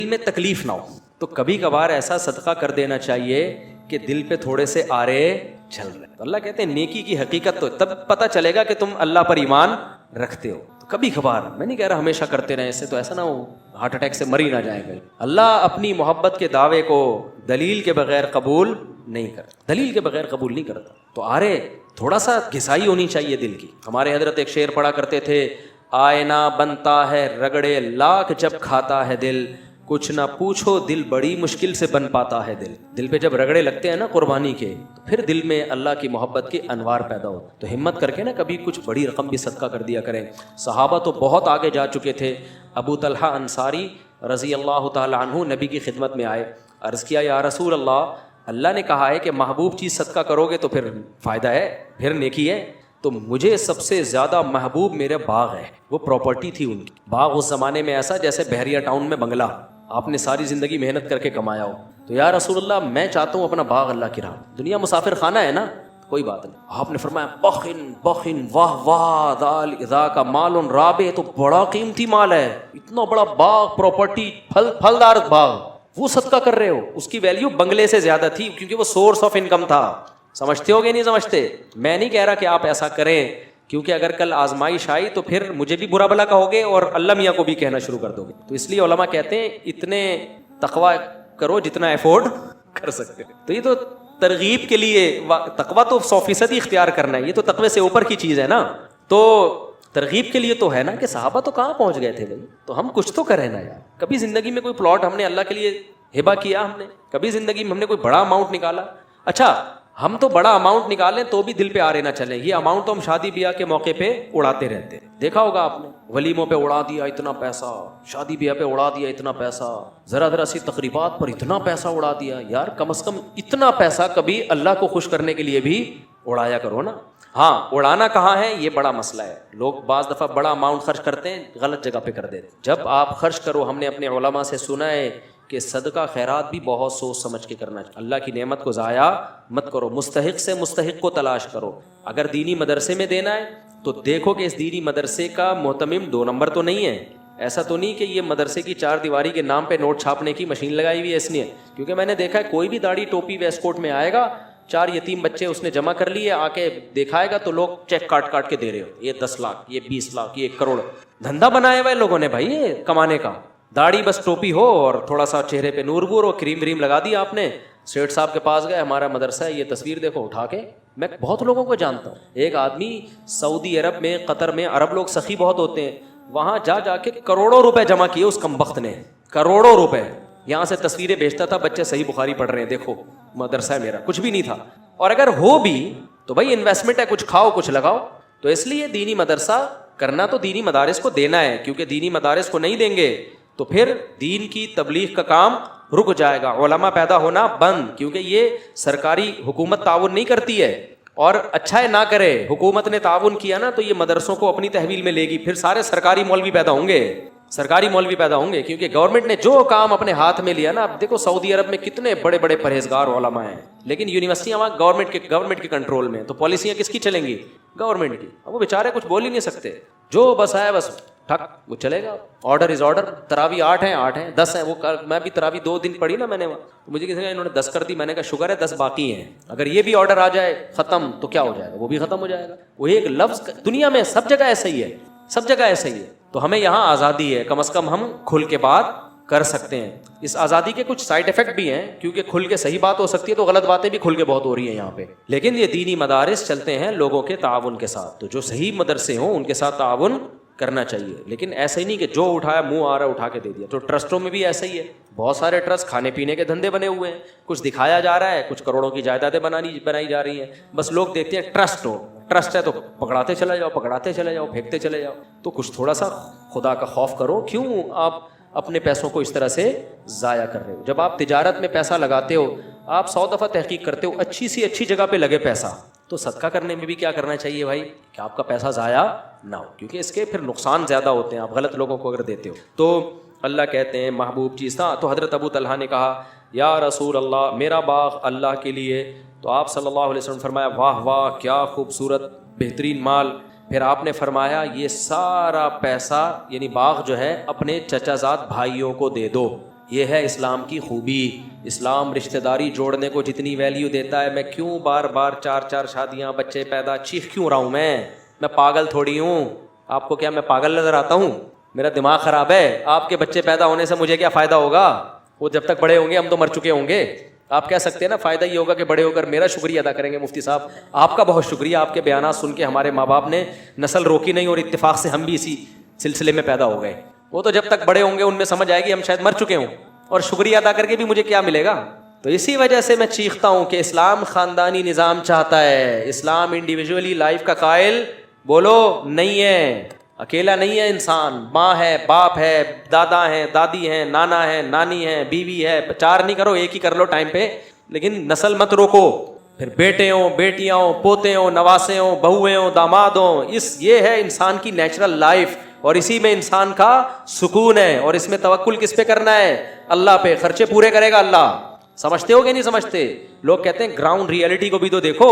دل میں تکلیف نہ ہو. تو کبھی کبھار ایسا صدقہ کر دینا چاہیے کہ دل پہ تھوڑے سے آرے چل رہے. تو اللہ کہتے ہیں نیکی کی حقیقت تو تب پتہ چلے گا کہ تم اللہ پر ایمان رکھتے ہو. تو کبھی کبھار, میں نہیں کہہ رہا ہمیشہ کرتے رہیں, ایسے تو ایسا نہ ہو ہارٹ اٹیک سے مر ہی نہ جائیں گے. اللہ اپنی محبت کے دعوے کو دلیل کے بغیر قبول نہیں کرتا, دلیل کے بغیر قبول نہیں کرتا. تو آرے تھوڑا سا گھسائی ہونی چاہیے دل کی. ہمارے حضرت ایک شعر پڑھا کرتے تھے, آئینہ بنتا ہے رگڑے لاکھ جب کھاتا ہے دل, کچھ نہ پوچھو دل بڑی مشکل سے بن پاتا ہے دل. دل پہ جب رگڑے لگتے ہیں نا قربانی کے, تو پھر دل میں اللہ کی محبت کے انوار پیدا ہو. تو ہمت کر کے نا کبھی کچھ بڑی رقم بھی صدقہ کر دیا کریں. صحابہ تو بہت آگے جا چکے تھے. ابو طلحہ انصاری رضی اللہ تعالی عنہ نبی کی خدمت میں آئے, عرض کیا یا رسول اللہ, اللہ نے کہا ہے کہ محبوب چیز صدقہ کرو گے تو پھر فائدہ ہے, پھر نیکی ہے. تو مجھے سب سے زیادہ محبوب میرے باغ ہے. وہ پراپرٹی تھی ان کی. باغ اس زمانے میں ایسا جیسے بحریہ ٹاؤن میں بنگلہ, آپ نے ساری زندگی محنت کر کے کمایا ہو. تو یا رسول اللہ میں چاہتا ہوں اپنا باغ اللہ کی راہ. دنیا مسافر خانہ ہے نا, کوئی بات نہیں. آپ نے فرمایا بخن بخن واہ واہ ذال اذا کا مال رابع, تو بڑا قیمتی مال ہے, اتنا بڑا باغ پراپرٹی پھلدار باغ, وہ صدقہ کر رہے ہو. اس کی ویلیو بنگلے سے زیادہ تھی کیونکہ وہ سورس آف انکم تھا. سمجھتے ہو گے نہیں سمجھتے؟ میں نہیں کہہ رہا کہ آپ ایسا کریں, کیونکہ اگر کل آزمائش آئی تو پھر مجھے بھی برا بھلا کہو گے اور اللہ میاں کو بھی کہنا شروع کر دو گے. تو اس لیے علماء کہتے ہیں اتنے تقویٰ کرو جتنا ایفورڈ کر سکتے. تو یہ تو ترغیب کے لیے, تقویٰ تو 100% اختیار کرنا ہے, یہ تو تقوی سے اوپر کی چیز ہے نا. تو ترغیب کے لیے تو ہے نا کہ صحابہ تو کہاں پہنچ گئے تھے بھائی, تو ہم کچھ تو کریں نا یار. کبھی زندگی میں کوئی پلاٹ ہم نے اللہ کے لیے ہبہ کیا, ہم نے کبھی زندگی میں ہم نے کوئی بڑا اماؤنٹ نکالا. اچھا ہم تو بڑا اماؤنٹ نکالیں تو بھی دل پہ آرے نہ چلیں. یہ اماؤنٹ تو ہم شادی بیاہ کے موقع پہ اڑاتے رہتے ہیں. دیکھا ہوگا آپ نے, ولیموں پہ اڑا دیا اتنا پیسہ, شادی بیاہ پہ اڑا دیا اتنا پیسہ, ذرا سی تقریبات پر اتنا پیسہ اڑا دیا. یار کم از کم اتنا پیسہ کبھی اللہ کو خوش کرنے کے لیے بھی اڑایا کرو نا. ہاں اڑانا کہاں ہے یہ بڑا مسئلہ ہے. لوگ بعض دفعہ بڑا اماؤنٹ خرچ کرتے ہیں, غلط جگہ پہ کر دیتے. جب آپ خرچ کرو, ہم نے اپنے علماء سے سنا ہے کہ صدقہ خیرات بھی بہت سوچ سمجھ کے کرنا چاہیے. اللہ کی نعمت کو ضائع مت کرو, مستحق سے مستحق کو تلاش کرو. اگر دینی مدرسے میں دینا ہے تو دیکھو کہ اس دینی مدرسے کا محتمم 2 نمبر تو نہیں ہے. ایسا تو نہیں کہ یہ مدرسے کی 4 دیواری کے نام پہ نوٹ چھاپنے کی مشین لگائی ہوئی ہے, اس لیے. کیونکہ میں نے دیکھا ہے کوئی بھی داڑھی ٹوپی ویسٹ کوٹ میں آئے گا, 4 یتیم بچے اس نے جمع کر لیے, آ کے دکھائے گا تو لوگ چیک کاٹ کے دے رہے ہو, یہ 10 لاکھ, یہ 20 لاکھ, یہ 1 کروڑ. دھندا بنایا ہوا ہے لوگوں نے بھائی یہ کمانے کا. داڑھی بس ٹوپی ہو اور تھوڑا سا چہرے پہ نور بور ہو, کریم وریم لگا دیا آپ نے. سیٹ صاحب کے پاس گئے, ہمارا مدرسہ ہے, یہ تصویر دیکھو اٹھا کے. میں بہت لوگوں کو جانتا ہوں. ایک آدمی سعودی عرب میں, قطر میں, عرب لوگ سخی بہت ہوتے ہیں, وہاں جا کے کروڑوں روپے جمع کیے اس کمبخت نے, کروڑوں روپے. یہاں سے تصویریں بیچتا تھا, بچے صحیح بخاری پڑھ رہے ہیں, دیکھو مدرسہ ہے میرا. کچھ بھی نہیں تھا. اور اگر ہو بھی تو بھائی انویسٹمنٹ ہے, کچھ کھاؤ کچھ لگاؤ. تو اس لیے دینی مدرسہ کرنا تو دینی مدارس کو دینا ہے, کیونکہ دینی مدارس کو نہیں دیں گے تو پھر دین کی تبلیغ کا کام رک جائے گا, علماء پیدا ہونا بند. کیونکہ یہ سرکاری حکومت تعاون نہیں کرتی ہے, اور اچھا ہے نہ کرے. حکومت نے تعاون کیا نا تو یہ مدرسوں کو اپنی تحویل میں لے گی, پھر سارے سرکاری مولوی پیدا ہوں گے, سرکاری مولوی پیدا ہوں گے. کیونکہ گورنمنٹ نے جو کام اپنے ہاتھ میں لیا نا, اب دیکھو سعودی عرب میں کتنے بڑے بڑے پرہیزگار علماء ہیں, لیکن یونیورسٹیاں وہاں گورنمنٹ کے کنٹرول میں, تو پالیسیاں کس کی چلیں گی؟ گورنمنٹ کی. اب وہ بیچارے کچھ بول ہی نہیں سکتے, جو بس آئے بس ٹھک وہ چلے گا. Order is order. تراوی 8 ہیں 10 ہیں. وہ میں بھی تراوی 2 دن پڑھی نا میں نے, تو مجھے کسی نے انہوں نے 10 کر دی. میں نے کہا شکر ہے 10 باقی ہیں, اگر یہ بھی آرڈر آ جائے ختم تو کیا ہو جائے گا, وہ بھی ختم ہو جائے گا. وہ ایک لفظ دنیا میں سب جگہ ایسا ہی ہے, سب جگہ ایسا ہی ہے. تو ہمیں یہاں آزادی ہے, کم از کم ہم کھل کے بات کر سکتے ہیں. اس آزادی کے کچھ سائڈ افیکٹ بھی ہیں, کیونکہ کھل کے صحیح بات ہو سکتی ہے تو غلط باتیں بھی کھل کے بہت ہو رہی ہیں یہاں پہ. لیکن یہ دینی مدارس چلتے ہیں لوگوں کے تعاون کے ساتھ, تو جو صحیح مدرسے ہوں ان کے ساتھ تعاون کرنا چاہیے. لیکن ایسا ہی نہیں کہ جو اٹھایا منہ آ رہا اٹھا کے دے دیا. تو ٹرسٹوں میں بھی ایسا ہی ہے, بہت سارے ٹرسٹ کھانے پینے کے دھندے بنے ہوئے ہیں, کچھ دکھایا جا رہا ہے, کچھ کروڑوں کی جائیدادیں بنائی جا رہی ہیں. بس لوگ دیکھتے ہیں ٹرسٹ ہے تو پکڑاتے چلے جاؤ, پھینکتے چلے جاؤ. تو کچھ تھوڑا سا خدا کا خوف کرو. کیوں آپ اپنے پیسوں کو اس طرح سے ضائع کر رہے ہو؟ جب آپ تجارت میں پیسہ لگاتے ہو, آپ 100 دفعہ تحقیق کرتے ہو اچھی سی اچھی جگہ پہ لگے پیسہ, تو صدقہ کرنے میں بھی کیا کرنا چاہیے بھائی, کہ آپ کا پیسہ ضائع نہ ہو, کیونکہ اس کے پھر نقصان زیادہ ہوتے ہیں آپ غلط لوگوں کو اگر دیتے ہو. تو اللہ کہتے ہیں محبوب چیز تھا. تو حضرت ابو طلحہ نے کہا یا رسول اللہ میرا باغ اللہ کے لیے. تو آپ صلی اللہ علیہ وسلم فرمایا واہ واہ کیا خوبصورت بہترین مال. پھر آپ نے فرمایا یہ سارا پیسہ یعنی باغ جو ہے اپنے چچا زاد بھائیوں کو دے دو. یہ ہے اسلام کی خوبی. اسلام رشتہ داری جوڑنے کو جتنی ویلیو دیتا ہے, میں کیوں بار بار 4 شادیاں, بچے پیدا, چیخ کیوں رہا ہوں میں پاگل تھوڑی ہوں. آپ کو کیا میں پاگل نظر آتا ہوں؟ میرا دماغ خراب ہے. آپ کے بچے پیدا ہونے سے مجھے کیا فائدہ ہوگا؟ وہ جب تک بڑے ہوں گے ہم تو مر چکے ہوں گے. آپ کہہ سکتے ہیں نا فائدہ یہ ہوگا کہ بڑے ہو کر میرا شکریہ ادا کریں گے. مفتی صاحب آپ کا بہت شکریہ, آپ کے بیانات سن کے ہمارے ماں باپ نے نسل روکی نہیں اور اتفاق سے ہم بھی اسی سلسلے میں پیدا ہو گئے. وہ تو جب تک بڑے ہوں گے ان میں سمجھ آئے گی ہم شاید مر چکے ہوں, اور شکریہ ادا کر کے بھی مجھے کیا ملے گا. تو اسی وجہ سے میں چیختا ہوں کہ اسلام خاندانی نظام چاہتا ہے. اسلام انڈیویجولی لائف کا قائل بولو نہیں ہے, اکیلا نہیں ہے انسان. ماں ہے, باپ ہے, دادا ہیں, دادی ہیں, نانا ہے, نانی ہے, بیوی ہے. 4 نہیں کرو, 1 ہی کر لو ٹائم پہ, لیکن نسل مت روکو. پھر بیٹے ہوں, بیٹیاں ہوں, پوتے ہوں, نواسے ہوں, بہویں ہوں, داماد ہوں. یہ ہے انسان کی نیچرل لائف, اور اسی میں انسان کا سکون ہے. اور اس میں توکل کس پہ کرنا ہے؟ اللہ پہ. خرچے پورے کرے گا اللہ. سمجھتے ہو کہ نہیں سمجھتے؟ لوگ کہتے ہیں گراؤنڈ ریئلٹی کو بھی تو دیکھو,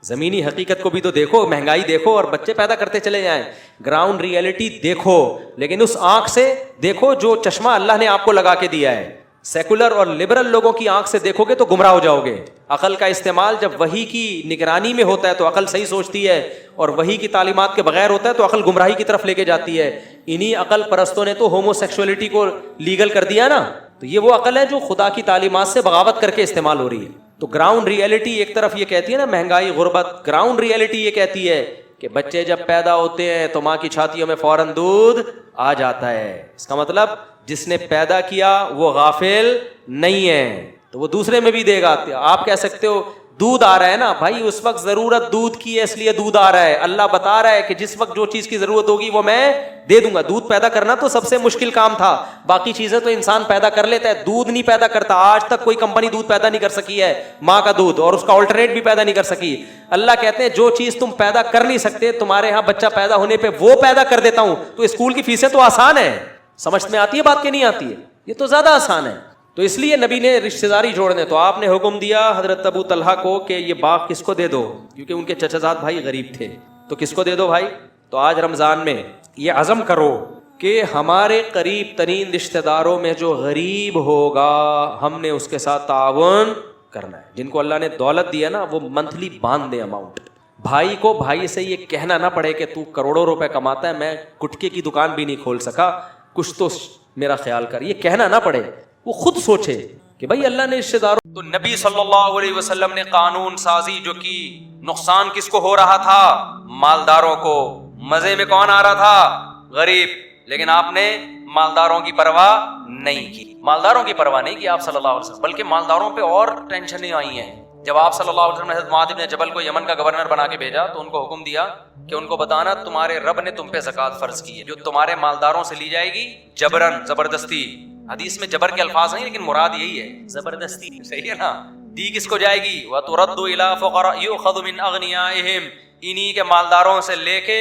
زمینی حقیقت کو بھی تو دیکھو, مہنگائی دیکھو اور بچے پیدا کرتے چلے جائیں. گراؤنڈ ریئلٹی دیکھو, لیکن اس آنکھ سے دیکھو جو چشمہ اللہ نے آپ کو لگا کے دیا ہے. سیکولر اور لبرل لوگوں کی آنکھ سے دیکھو گے تو گمراہ ہو جاؤ گے. عقل کا استعمال جب وحی کی نگرانی میں ہوتا ہے تو عقل صحیح سوچتی ہے, اور وحی کی تعلیمات کے بغیر ہوتا ہے تو عقل گمراہی کی طرف لے کے جاتی ہے. انہی عقل پرستوں نے تو ہومو سیکسولیٹی کو لیگل کر دیا نا. تو یہ وہ عقل ہے جو خدا کی تعلیمات سے بغاوت کر کے استعمال ہو رہی ہے. تو گراؤنڈ ریئلٹی ایک طرف یہ کہتی ہے نا مہنگائی, غربت. گراؤنڈ ریئلٹی یہ کہتی ہے کہ بچے جب پیدا ہوتے ہیں تو ماں کی چھاتیوں میں فوراً دودھ آ جاتا ہے. اس کا مطلب جس نے پیدا کیا وہ غافل نہیں ہے, تو وہ دوسرے میں بھی دے گا. آپ کہہ سکتے ہو دودھ آ رہا ہے نا بھائی, اس وقت ضرورت دودھ کی ہے اس لیے دودھ آ رہا ہے. اللہ بتا رہا ہے کہ جس وقت جو چیز کی ضرورت ہوگی وہ میں دے دوں گا. دودھ پیدا کرنا تو سب سے مشکل کام تھا, باقی چیزیں تو انسان پیدا کر لیتا ہے. دودھ نہیں پیدا کرتا. آج تک کوئی کمپنی دودھ پیدا نہیں کر سکی ہے ماں کا دودھ, اور اس کا آلٹرنیٹ بھی پیدا نہیں کر سکی. اللہ کہتے ہیں جو چیز تم پیدا کر نہیں سکتے, تمہارے یہاں بچہ پیدا ہونے پہ وہ پیدا کر دیتا ہوں. تو اسکول کی فیسیں تو آسان ہے. سمجھ میں آتی ہے بات کہ نہیں آتی ہے؟ یہ تو زیادہ آسان ہے. تو اس لیے نبی نے رشتہ داری جوڑنے, تو آپ نے حکم دیا حضرت ابو طلحہ کو کہ یہ باغ کس کو دے دو, کیونکہ ان کے چچا زاد بھائی غریب تھے. تو کس کو دے دو بھائی؟ تو آج رمضان میں یہ عزم کرو کہ ہمارے قریب ترین رشتہ داروں میں جو غریب ہوگا ہم نے اس کے ساتھ تعاون کرنا ہے. جن کو اللہ نے دولت دیا نا وہ منتھلی باندھ دے اماؤنٹ. بھائی کو بھائی سے یہ کہنا نہ پڑے کہ تو کروڑوں روپے کماتا ہے, میں گٹکے کی دکان بھی نہیں کھول سکا, کچھ تو میرا خیال کر. یہ کہنا نہ پڑے, وہ خود سوچے کہ بھائی اللہ نے رشتہ داروں. تو نبی صلی اللہ علیہ وسلم نے قانون سازی جو کی, نقصان کس کو ہو رہا تھا؟ مالداروں کو. مزے میں کون آ رہا تھا؟ غریب. لیکن آپ نے مالداروں کی پرواہ نہیں کی. مالداروں کی پرواہ نہیں کی آپ صلی اللہ علیہ وسلم, بلکہ مالداروں پہ اور ٹینشنیں آئی ہیں. جب آپ صلی اللہ علیہ وسلم نے حضرت معاذ بن جبل کو یمن کا گورنر بنا کے بھیجا تو ان کو حکم دیا کہ ان کو بتانا تمہارے رب نے تم پہ زکوٰۃ فرض کی ہے جو تمہارے مالداروں سے لی جائے گی جبرن, زبردستی. حدیث میں جبر کے الفاظ نہیں لیکن مراد یہی ہے, زبردستی. صحیح ہے نا؟ دی کس کو جائے گی؟ وَتُرَدُّ إِلَىٰ فُقَرَاء يُؤْخَذُ مِنْ أَغْنِيَائِهِمْ, انہی کے مالداروں سے لے کے,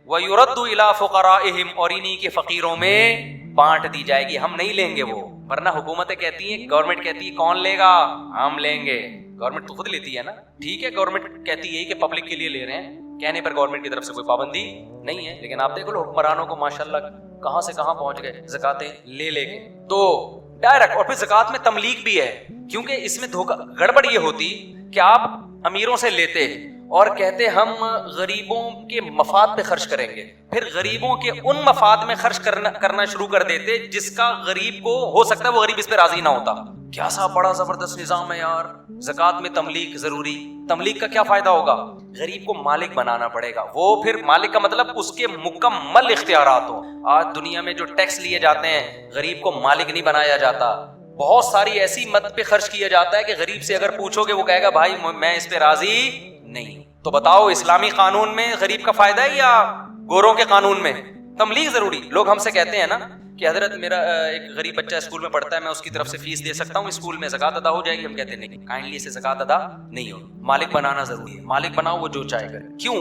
وَيُرَدُّ إِلَىٰ فُقَرَائِهِمْ, اور انہی کے فقیروں میں بانٹ دی جائے گی. ہم نہیں لیں گے وہ, ورنہ حکومتیں کہتی ہیں, گورنمنٹ کہتی ہے کون لے گا؟ ہم لیں گے. گورنمنٹ تو خود لیتی ہے نا. ٹھیک ہے گورنمنٹ کہتی ہے کہ پبلک کے لیے لے رہے ہیں, کہنے پر گورنمنٹ کی طرف سے کوئی پابندی نہیں ہے. لیکن آپ دیکھو حکمرانوں کو ماشاءاللہ کہاں سے کہاں پہنچ گئے زکاتیں لے لے کے. تو ڈائریکٹ, اور پھر زکات میں تملیک بھی ہے, کیونکہ اس میں دھوکہ گڑبڑ یہ ہوتی کہ آپ امیروں سے لیتے اور کہتے ہم غریبوں کے مفاد پہ خرچ کریں گے, پھر غریبوں کے ان مفاد میں خرچ کرنا شروع کر دیتے جس کا غریب کو ہو سکتا ہے وہ غریب اس پہ راضی نہ ہوتا. کیا سا بڑا زبردست نظام ہے یار. زکات میں تملیک ضروری. تملیک کا کیا فائدہ ہوگا؟ غریب کو مالک بنانا پڑے گا. وہ پھر مالک کا مطلب اس کے مکمل اختیارات ہوں. آج دنیا میں جو ٹیکس لیے جاتے ہیں غریب کو مالک نہیں بنایا جاتا. بہت ساری ایسی مد پہ خرچ کیا جاتا ہے کہ غریب سے اگر پوچھو گے وہ کہے گا بھائی میں اس پہ راضی نہیں. تو بتاؤ اسلامی قانون میں غریب کا فائدہ ہے یا گوروں کے قانون میں؟ تملیغ ضروری. لوگ ہم سے کہتے ہیں نا کہ حضرت میرا ایک غریب بچہ اسکول میں پڑھتا ہے, میں اس کی طرف سے فیس دے سکتا ہوں, اسکول میں زکات ادا ہو جائے گی. ہم کہتے ہیں نہیں, کائنڈلی سے زکات ادا نہیں ہو. مالک بنانا ضروری ہے. مالک بناؤ وہ جو چاہے کرے. کیوں؟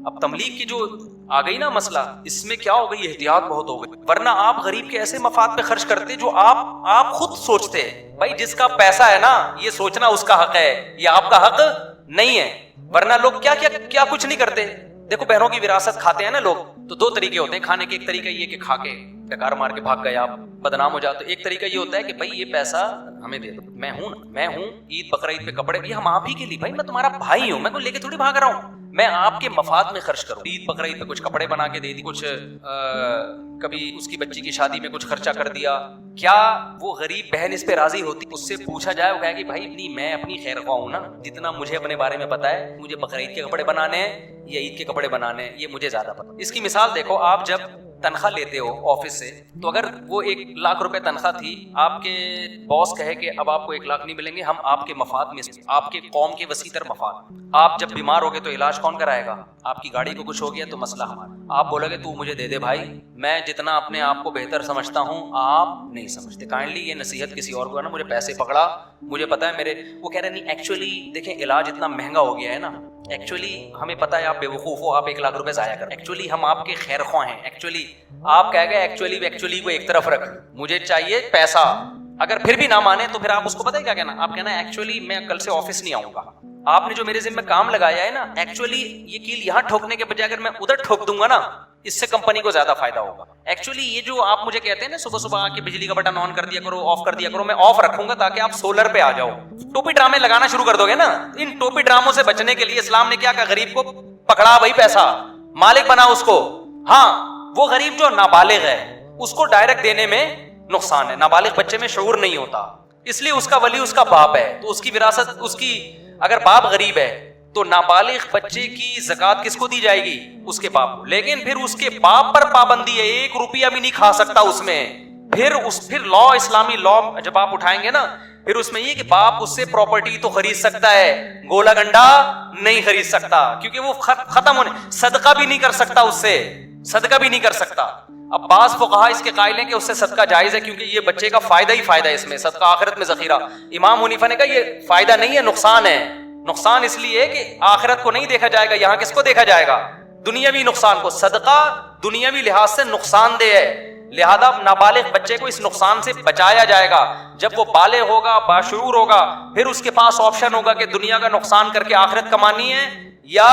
اب تملیغ کی جو آ گئی نا مسئلہ, اس میں کیا ہو گئی, احتیاط بہت ہو گئی. ورنہ آپ غریب کے ایسے مفاد پہ خرچ کرتے جو آپ خود سوچتے بھائی جس کا پیسہ ہے نا یہ سوچنا اس کا حق ہے, یہ آپ کا حق نہیں ہے. ورنہ لوگ کیا کچھ نہیں کرتے. دیکھو بہنوں کی وراثت کھاتے ہیں نا لوگ, تو دو طریقے ہوتے ہیں کھانے کے. ایک طریقہ یہ کہ کھا کے ڈکار مار کے بھاگ گئے آپ, بدنام ہو جاتے. ایک طریقہ یہ ہوتا ہے کہ بھائی یہ پیسہ ہمیں دے دو, میں ہوں عید بقرعید پہ کپڑے, یہ ہم آپ ہی کے لیے, بھائی میں تمہارا بھائی ہوں, میں کوئی لے کے تھوڑی بھاگ رہا ہوں, میں آپ کے مفاد میں خرچ کروں. عید بقرعید پہ کچھ کپڑے بنا کے دے دی, کچھ کبھی اس کی بچی کی شادی میں کچھ خرچہ کر دیا. کیا وہ غریب بہن اس پہ راضی ہوتی؟ اس سے پوچھا جائے, وہ کہے کہ بھائی میں اپنی خیر خواہ ہوں نا, جتنا مجھے اپنے بارے میں پتا ہے, مجھے بقرعید کے کپڑے بنانے ہیں یا عید کے کپڑے بنانے ہیں, یہ مجھے زیادہ پتا. اس کی مثال دیکھو, آپ جب تنخواہ لیتے ہو آفس سے, تو اگر وہ 1,00,000 روپے تنخواہ تھی, آپ کے باس کہے کہ اب آپ کو 1,00,000 نہیں ملیں گے, ہم آپ کے مفاد میں, آپ کے قوم کے وسیع تر مفاد, آپ جب بیمار ہوگے تو علاج کون کرائے گا؟ آپ کی گاڑی کو کچھ ہو گیا تو مسئلہ ہمارا. آپ بولو گے تو مجھے دے دے بھائی, میں جتنا اپنے آپ کو بہتر سمجھتا ہوں آپ نہیں سمجھتے, کائنڈلی یہ نصیحت کسی اور کو ہے نا, مجھے پیسے پکڑا, مجھے پتا ہے میرے, وہ کہہ رہے نہیں ایکچولی دیکھیں علاج اتنا مہنگا ہو گیا ہے نا, ایکچولی ہمیں پتا ہے آپ بے وقوف ہو, آپ 1,00,000 روپے ضائع کر, ایکچولی ہم آپ کے خیر خواہ ہیں, ایکچولی آپ کہہ گئے ایکچولی کو ایک طرف رکھ, مجھے چاہیے پیسہ. اگر پھر بھی نہ مانے تو پھر آپ اس کو پتہ ہے کیا کہنا, آپ کہنا ایکچولی میں کل سے آفس نہیں آؤں گا, آپ نے جو میرے ذمہ کام لگایا ہے نا, ایکچولی یہ کیل یہاں ٹھوکنے کے بجائے اگر میں ادھر ٹھوک دوں گا نا, اس سے کمپنی کو زیادہ فائدہ ہوگا. ایکچولی یہ جو آپ مجھے کہتے ہیں نا صبح صبح آ کے بجلی کا بٹن آن کر دیا کرو, آف کر دیا کرو, میں آف رکھوں گا تاکہ آپ سولر پہ آ جاؤ. ٹوپی ڈرامے لگانا شروع کر دو گے نا, ان ٹوپی ڈراموں سے بچنے کے لیے اسلام نے کیا کہا, غریب کو پکڑا بھائی, پیسہ مالک بنا اس کو. ہاں وہ غریب جو نابالغ ہے اس کو ڈائریکٹ دینے میں نقصان ہے, نابالغ بچے میں شعور نہیں ہوتا, اس لیے اس کا ولی اس کا باپ ہے, تو اس کی وراثت اس کی, اگر باپ غریب ہے تو نابالغ بچے کی زکات کس کو دی جائے گی؟ اس کے باپ کو. لیکن پھر اس کے باپ پر پابندی ہے, 1 روپیہ بھی نہیں کھا سکتا اس میں. پھر لا, اسلامی لا جب آپ اٹھائیں گے نا, پھر اس میں یہ کہ باپ اس سے پراپرٹی تو خرید سکتا ہے, گولا گنڈا نہیں خرید سکتا, کیونکہ وہ ختم ہونے, صدقہ بھی نہیں کر سکتا اس سے, صدقہ بھی نہیں کر سکتا. اب بعض فقہا اس کے قائل ہیں کہ اس سے صدقہ جائز ہے, کیونکہ یہ بچے کا فائدہ ہی فائدہ ہے, اس میں صدقہ آخرت میں ذخیرہ. امام حنیفہ نے کہا یہ فائدہ نہیں ہے, نقصان ہے. نقصان اس لیے کہ آخرت کو نہیں دیکھا جائے گا, یہاں کس کو دیکھا جائے گا؟ دنیاوی نقصان کو. صدقہ دنیاوی لحاظ سے نقصان دہ ہے, لہذا نابالغ بچے کو اس نقصان سے بچایا جائے گا. جب وہ بالغ ہوگا, باشعور ہوگا, پھر اس کے پاس آپشن ہوگا کہ دنیا کا نقصان کر کے آخرت کمانی ہے یا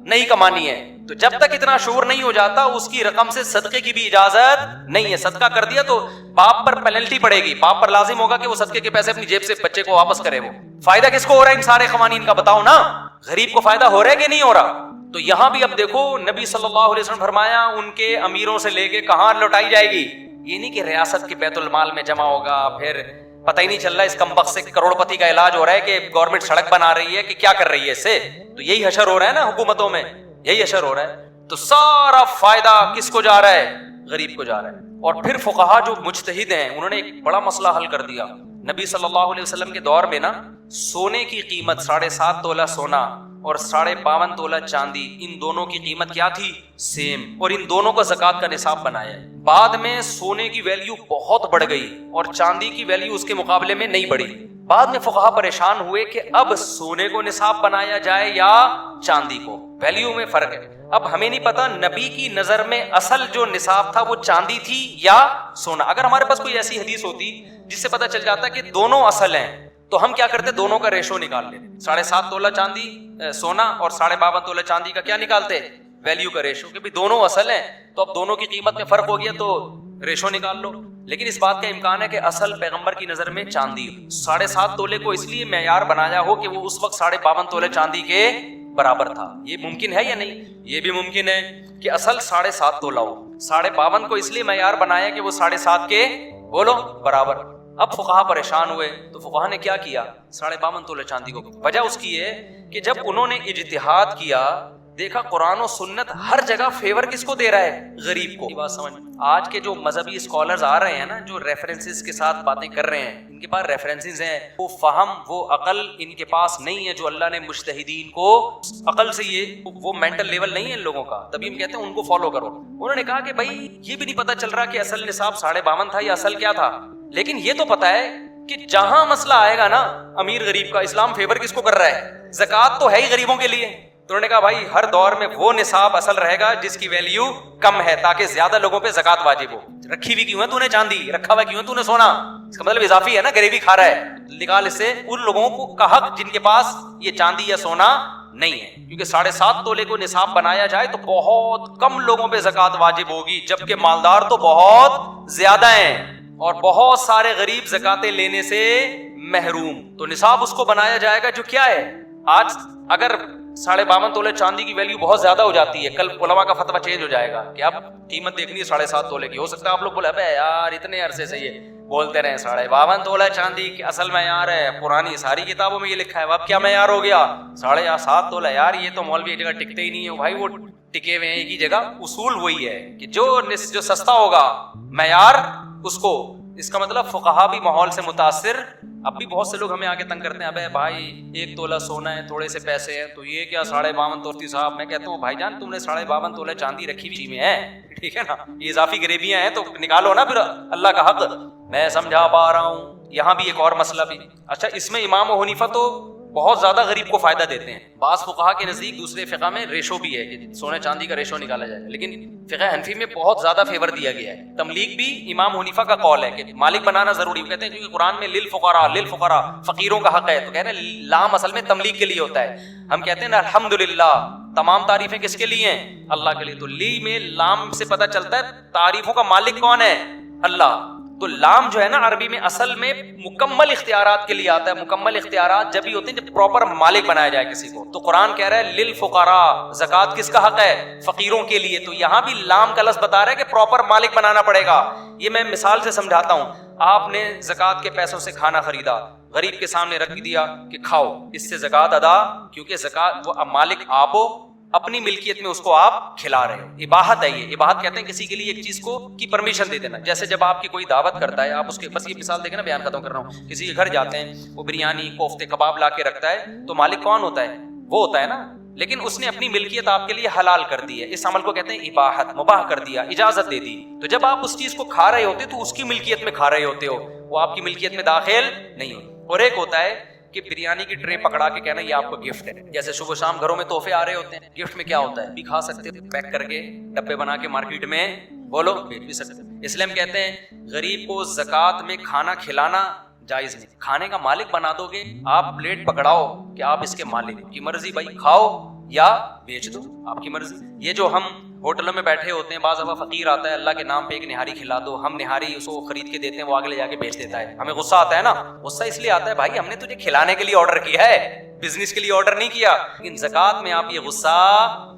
نہیں کمانی ہے. تو جب تک اتنا شعور نہیں ہو جاتا, اس کی رقم سے صدقے کی بھی اجازت نہیں ہے. صدقہ کر دیا تو باپ پر پینلٹی پڑے گی, باپ پر لازم ہوگا کہ وہ صدقے کے پیسے اپنی جیب سے بچے کو واپس کرے. وہ فائدہ کس کو ہو رہا ہے ان سارے قوانین کا؟ بتاؤ نا, غریب کو فائدہ ہو رہا ہے کہ نہیں ہو رہا؟ تو یہاں بھی اب دیکھو, نبی صلی اللہ علیہ وسلم فرمایا ان کے امیروں سے لے کے کہاں لوٹائی جائے گی. یہ نہیں کہ ریاست کے بیت المال میں جمع ہوگا, پھر پتہ ہی نہیں چل رہا اس کمبخت سے کروڑ پتی کا علاج ہو رہا ہے کہ گورنمنٹ سڑک بنا رہی ہے کہ کیا کر رہی ہے اس سے. تو یہی حشر ہو رہا ہے نا حکومتوں میں, یہی حشر ہو رہا ہے. تو سارا فائدہ کس کو جا رہا ہے؟ غریب کو جا رہا ہے. اور پھر فقہا جو مجتہد ہیں, انہوں نے ایک بڑا مسئلہ حل کر دیا. نبی صلی اللہ علیہ وسلم کے دور میں نا, سونے کی قیمت 7.5 تولہ سونا اور 52.5 تولہ چاندی, ان دونوں کی قیمت کیا تھی؟ سیم. اور ان دونوں کو زکوٰۃ کا نصاب بنایا. بعد میں سونے کی ویلیو بہت بڑھ گئی اور چاندی کی ویلیو اس کے مقابلے میں نہیں بڑھی. بعد میں فقہا پریشان ہوئے کہ اب سونے کو نصاب بنایا جائے یا چاندی کو, ویلیو میں فرق ہے. اب ہمیں نہیں پتا نبی کی نظر میں اصل جو نصاب تھا وہ چاندی تھی یا سونا. اگر ہمارے پاس کوئی ایسی حدیث ہوتی جس سے پتا چل جاتا کہ دونوں اصل ہیں, تو ہم کیا کرتے؟ دونوں کا ریشو نکال لیتے. 7.5 تولہ چاندی سونا اور 52.5 تولہ چاندی کا کیا نکالتے؟ ویلیو کا ریشو, کہ بھی دونوں اصل ہیں, تو اب دونوں کی قیمت میں فرق ہو گیا تو ریشو نکال لو. لیکن اس بات کا امکان ہے کہ اصل پیغمبر کی نظر میں چاندی 7.5 تولے کو اس لیے معیار بنایا ہو کہ وہ اس وقت 52.5 تولے چاندی کے برابر تھا. یہ ممکن ہے یا نہیں؟ یہ بھی ممکن ہے کہ اصل 7.5 تولہ ہو, 52.5 کو اس لیے معیار بنایا کہ وہ 7.5 کے بولو برابر. اب فقہا پریشان ہوئے تو فقہا نے کیا کیا؟ 52.5 تولہ چاندی کو. وجہ اس کی ہے کہ جب انہوں نے اجتہاد کیا, دیکھا قرآن و سنت ہر جگہ فیور کس کو دے رہا ہے؟ غریب کو. بات سمجھ. آج کے جو مذہبی اسکالرز آ رہے ہیں نا, جو ریفرنسز کے ساتھ باتیں کر رہے ہیں, ان کے پاس ریفرنسز ہیں, وہ فہم وہ عقل ان کے پاس نہیں ہے جو اللہ نے مجتہدین کو عقل سے, یہ وہ مینٹل لیول نہیں ہے ان لوگوں کا, تبھی ہم کہتے ہیں ان کو فالو کرو. انہوں نے کہا کہ بھائی یہ بھی نہیں پتا چل رہا کہ اصل نصاب 52.5 تھا یا اصل کیا تھا, لیکن یہ تو پتا ہے کہ جہاں مسئلہ آئے گا نا امیر غریب کا, اسلام فیور کس کو کر رہا ہے؟ زکوٰۃ تو ہے ہی غریبوں کے لیے. تو انہوں نے کہا بھائی ہر دور میں وہ نصاب اصل رہے گا جس کی ویلیو کم ہے, تاکہ زیادہ لوگوں پہ زکوٰۃ واجب ہو. رکھی ہوئی کیوں ہے تو نے چاندی, رکھا ہوا کیوں ہے تو نے سونا؟ اس کا مطلب اضافی ہے نا, غریبی کھا رہا ہے. نکال اس سے ان لوگوں کو کا حق جن کے پاس یہ چاندی یا سونا نہیں ہے, کیونکہ 7.5 تولے کو نصاب بنایا جائے تو بہت کم لوگوں پہ زکوٰۃ واجب ہوگی, جبکہ مالدار تو بہت زیادہ ہیں اور بہت سارے غریب زکاتیں لینے سے محروم. تو نصاب اس کو بنایا جائے گا جو کیا ہے. آج اگر 52.5 تولے چاندی کی ویلیو بہت زیادہ ہو جاتی ہے, کل علماء کا فتویٰ چینج ہو جائے گا کہ اب قیمت دیکھنی ہے 7.5 تولے کی. ہو سکتا ہے آپ لوگ بولے ابے یار اتنے عرصے سے یہ بولتے رہے 52.5 تولہ چاندی کی اصل معیار ہے, پرانی ساری کتابوں میں یہ لکھا ہے, اب کیا معیار ہو گیا 7.5 تولہ. یار یہ تو مولوی ایک جگہ ٹکتے ہی نہیں ہے بھائی, وہ ٹکے ہوئے ہیں ایک ہی جگہ. اصول وہی ہے کہ جو سستا ہوگا معیار اس کو. اس کا مطلب فقہا بھی ماحول سے متاثر. اب بھی بہت سے لوگ ہمیں آگے تنگ کرتے ہیں, ابے بھائی 1 تولہ سونا ہے, تھوڑے سے پیسے ہیں, تو یہ کیا 52.5 تولے صاحب. میں کہتا ہوں بھائی جان تم نے 52.5 تولے چاندی رکھی ہوئی میں ہے, ٹھیک ہے نا, یہ اضافی غریبیاں ہیں تو نکالو نا پھر اللہ کا حق. میں سمجھا پا رہا ہوں. یہاں بھی ایک اور مسئلہ بھی. اچھا اس میں امام ابو حنیفہ تو بہت زیادہ غریب کو فائدہ دیتے ہیں. بعض فقہا کے نزدیک دوسرے فقہ میں ریشو بھی ہے کہ سونے چاندی کا ریشو نکالا جائے, لیکن فقہ حنفی میں بہت زیادہ فیور دیا گیا ہے. تملیک بھی امام حنیفہ کا قول ہے کہ مالک بنانا ضروری. کہتے ہیں کیونکہ قرآن میں للفقراء فقیروں کا حق ہے, تو کہتے ہیں لام اصل میں تملیک کے لیے ہوتا ہے. ہم کہتے ہیں نا الحمدللہ تمام تعریفیں کس کے لیے ہیں, اللہ کے لیے. تو لی میں لام سے پتہ چلتا ہے تعریفوں کا مالک کون ہے, اللہ. تو لام جو ہے نا عربی میں اصل میں مکمل اختیارات کے لیے آتا ہے. مکمل اختیارات جب ہی ہوتے ہیں جب پراپر مالک بنایا جائے کسی کو. تو قرآن کہہ رہا ہے للفقراء, زکوٰۃ کس کا حق ہے, فقیروں کے لیے. تو یہاں بھی لام کا لفظ بتا رہا ہے کہ پراپر مالک بنانا پڑے گا. یہ میں مثال سے سمجھاتا ہوں. آپ نے زکوٰۃ کے پیسوں سے کھانا خریدا, غریب کے سامنے رکھ دیا کہ کھاؤ, اس سے زکوٰۃ ادا, کیونکہ زکوٰۃ وہ مالک آپ ہو, اپنی ملکیت میں اس کو آپ کھلا رہے ہو. اباحت ہے یہ. اباحت کہتے ہیں کسی کے لیے ایک چیز کو کی پرمیشن دے دینا. جیسے جب آپ کی کوئی دعوت کرتا ہے, آپ اس کے, بس یہ مثال دیکھیں نا, بیان ختم کر رہا ہوں. کسی کے گھر جاتے ہیں, وہ بریانی کوفتے کباب لا کے رکھتا ہے, تو مالک کون ہوتا ہے, وہ ہوتا ہے نا, لیکن اس نے اپنی ملکیت آپ کے لیے حلال کر دی ہے. اس عمل کو کہتے ہیں اباحت, مباح کر دیا, اجازت دے دی. تو جب آپ اس چیز کو کھا رہے ہوتے تو اس کی ملکیت میں کھا رہے ہوتے ہو, وہ آپ کی ملکیت میں داخل نہیں ہو. اور ایک ہوتا ہے کہ بریانی کی ٹرے پکڑا کے کہنا یہ آپ کو گفٹ ہے. جیسے صبح شام گھروں میں تحفے آ رہے ہوتے ہیں, گفٹ میں کیا ہوتا ہے, بھی کھا سکتے ہو, پیک کر کے ڈبے بنا کے مارکیٹ میں بولو بیچ بھی سکتے. اس لیے ہم کہتے ہیں غریب کو زکوٰۃ میں کھانا کھلانا جائز نہیں. کھانے کا مالک بنا دو گے, آپ پلیٹ پکڑاؤ کہ آپ اس کے مالک کی مرضی, بھائی کھاؤ یا بیچ دو, آپ کی مرضی. یہ جو ہم ہوٹلوں میں بیٹھے ہوتے ہیں, بعض دفعہ فقیر آتا ہے, اللہ کے نام پہ ایک نہاری کھلا دو, ہم نہاری اس کو خرید کے دیتے ہیں, وہ آگے لے جا کے بیچ دیتا ہے. ہمیں غصہ آتا ہے نا. غصہ اس لیے آتا ہے بھائی ہم نے تجھے کھلانے کے لیے آرڈر کیا ہے, بزنس کے لیے آرڈر نہیں کیا. لیکن زکوٰۃ میں آپ یہ غصہ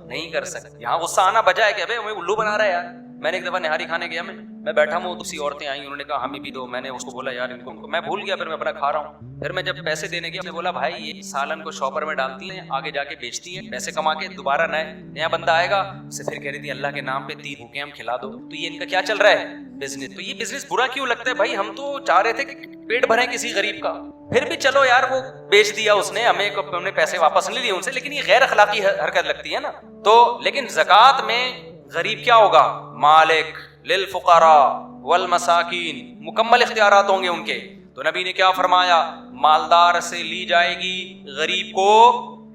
نہیں کر سکتے. یہاں غصہ آنا بجا ہے کہ ابے ہمیں الو بنا رہا ہے یار. میں نے ایک دفعہ نہاری کھانے گیا, میں بیٹھا ہوں, دوسری عورتیں آئیں, انہوں نے کہا ہمیں بھی دو. میں نے اس کو بولا یار ان کو, میں بھول گیا, پھر میں اپنا کھا رہا ہوں. پھر میں جب پیسے دینے گیا, میں بولا بھائی یہ سالن کو شاپر میں ڈالتی ہیں, آگے جا کے بیچتی ہیں, پیسے کما کے دوبارہ نیا بندہ آئے گا, اسے پھر کہہ رہی تھی اللہ کے نام پہ 3 بھوکے ہم کھلا دو. تو یہ ان کا کیا چل رہا ہے, بزنس. تو یہ بزنس برا کیوں لگتا ہے بھائی, ہم تو چاہ رہے تھے کہ پیٹ بھریں کسی غریب کا. پھر بھی چلو یار وہ بیچ دیا اس نے, ہم نے پیسے واپس نہیں لیے ان سے, لیکن یہ غیر اخلاقی حرکت لگتی ہے نا. تو لیکن زکوٰۃ میں غریب کیا ہوگا, مالک, للفقراء والمساکین, مکمل اختیارات ہوں گے ان کے. تو نبی نے کیا فرمایا, مالدار سے لی جائے گی, غریب کو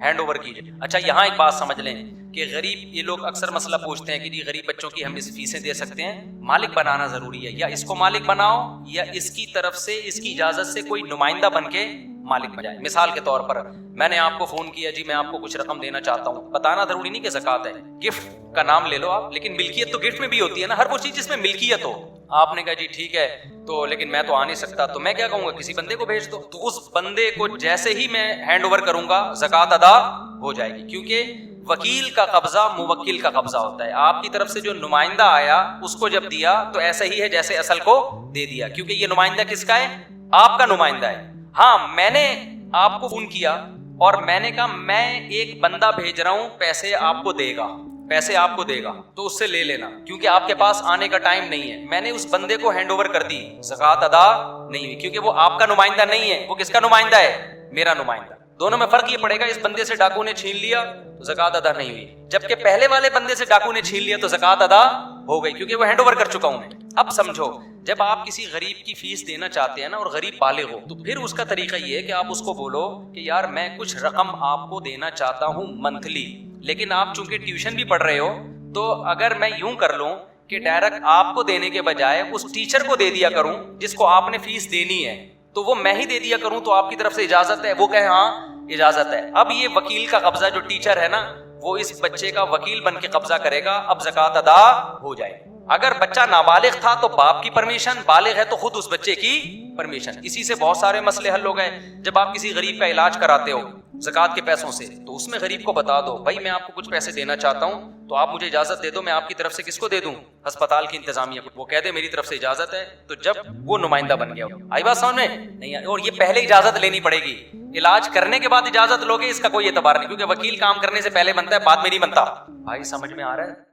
ہینڈ اوور کیجیے. اچھا یہاں ایک بات سمجھ لیں کہ غریب, یہ لوگ اکثر مسئلہ پوچھتے ہیں کہ جی غریب بچوں کی ہم اس فیسیں دے سکتے ہیں, مالک بنانا ضروری ہے, یا اس کو مالک بناؤ یا اس کی طرف سے, اس کی اجازت سے کوئی نمائندہ بن کے مالک بن جائے. مثال کے طور پر میں نے آپ کو فون کیا, جی میں آپ کو کچھ رقم دینا چاہتا ہوں, بتانا ضروری نہیں کہ زکوٰۃ ہے, گفٹ کا نام لے لو آپ, لیکن ملکیت تو گفٹ میں بھی ہوتی ہے نا, ہر وہ چیز جس میں ملکیت ہو. آپ نے کہا جی ٹھیک ہے, تو لیکن میں تو آ نہیں سکتا, تو میں کیا کہوں گا, کسی بندے کو بھیج دو. تو اس بندے کو جیسے ہی میں ہینڈ اوور کروں گا زکوٰۃ ادا ہو جائے گی, کیونکہ وکیل کا قبضہ موکل کا قبضہ ہوتا ہے. آپ کی طرف سے جو نمائندہ آیا اس کو جب دیا تو ایسا ہی ہے جیسے اصل کو دے دیا, کیونکہ یہ نمائندہ کس کا ہے, آپ کا نمائندہ ہے. ہاں میں نے آپ کو فون کیا اور میں نے کہا میں ایک بندہ بھیج رہا ہوں, پیسے آپ کو دے گا, پیسے آپ کو دے گا, تو اس سے لے لینا, کیونکہ آپ کے پاس آنے کا ٹائم نہیں ہے. میں نے اس بندے کو ہینڈ اوور کر دی, زکوٰۃ ادا نہیں ہوئی, کیونکہ وہ آپ کا نمائندہ نہیں ہے, وہ کس کا نمائندہ ہے, میرا نمائندہ. دونوں میں فرق یہ پڑے گا, اس بندے سے ڈاکو نے چھین لیا تو زکوٰۃ ادا نہیں ہوئی, جبکہ پہلے والے بندے سے ڈاکو نے چھین لیا تو زکوٰۃ ادا ہو گئی, کیونکہ وہ ہینڈ اوور کر چکا ہوں میں. اب سمجھو, جب آپ کسی غریب کی فیس دینا چاہتے ہیں نا, اور غریب بالغ ہو, تو پھر اس کا طریقہ یہ ہے کہ آپ اس کو بولو کہ یار میں کچھ رقم آپ کو دینا چاہتا ہوں منتھلی, لیکن آپ چونکہ ٹیوشن بھی پڑھ رہے ہو, تو اگر میں یوں کر لوں کہ ڈائریکٹ آپ کو دینے کے بجائے اس ٹیچر کو دے دیا کروں جس کو آپ نے فیس دینی ہے, تو وہ میں ہی دے دیا کروں تو آپ کی طرف سے اجازت ہے؟ وہ کہے ہاں اجازت ہے. اب یہ وکیل کا قبضہ جو ٹیچر ہے نا وہ اس بچے کا وکیل بن کے قبضہ کرے گا. اب زکوٰۃ ادا ہو جائے. اگر بچہ نابالغ تھا تو باپ کی پرمیشن, بالغ ہے تو خود اس بچے کی پرمیشن. اسی سے بہت سارے مسئلے حل ہو گئے. جب آپ کسی غریب کا علاج کراتے ہو زکوٰۃ کے پیسوں سے تو اس میں غریب کو بتا دو بھائی میں آپ کو کچھ پیسے دینا چاہتا ہوں تو آپ مجھے اجازت دے دو, میں آپ کی طرف سے کس کو دے دوں؟ ہسپتال کی انتظامیہ کو. وہ کہہ دے میری طرف سے اجازت ہے, تو جب وہ نمائندہ بن گیا. آئی بات سمجھ میں؟ نہیں. اور یہ پہلے اجازت لینی پڑے گی. علاج کرنے کے بعد اجازت لوگے اس کا کوئی اعتبار نہیں, کیونکہ وکیل کام کرنے سے پہلے بنتا ہے بعد میں نہیں بنتا. بھائی سمجھ میں آ رہا ہے؟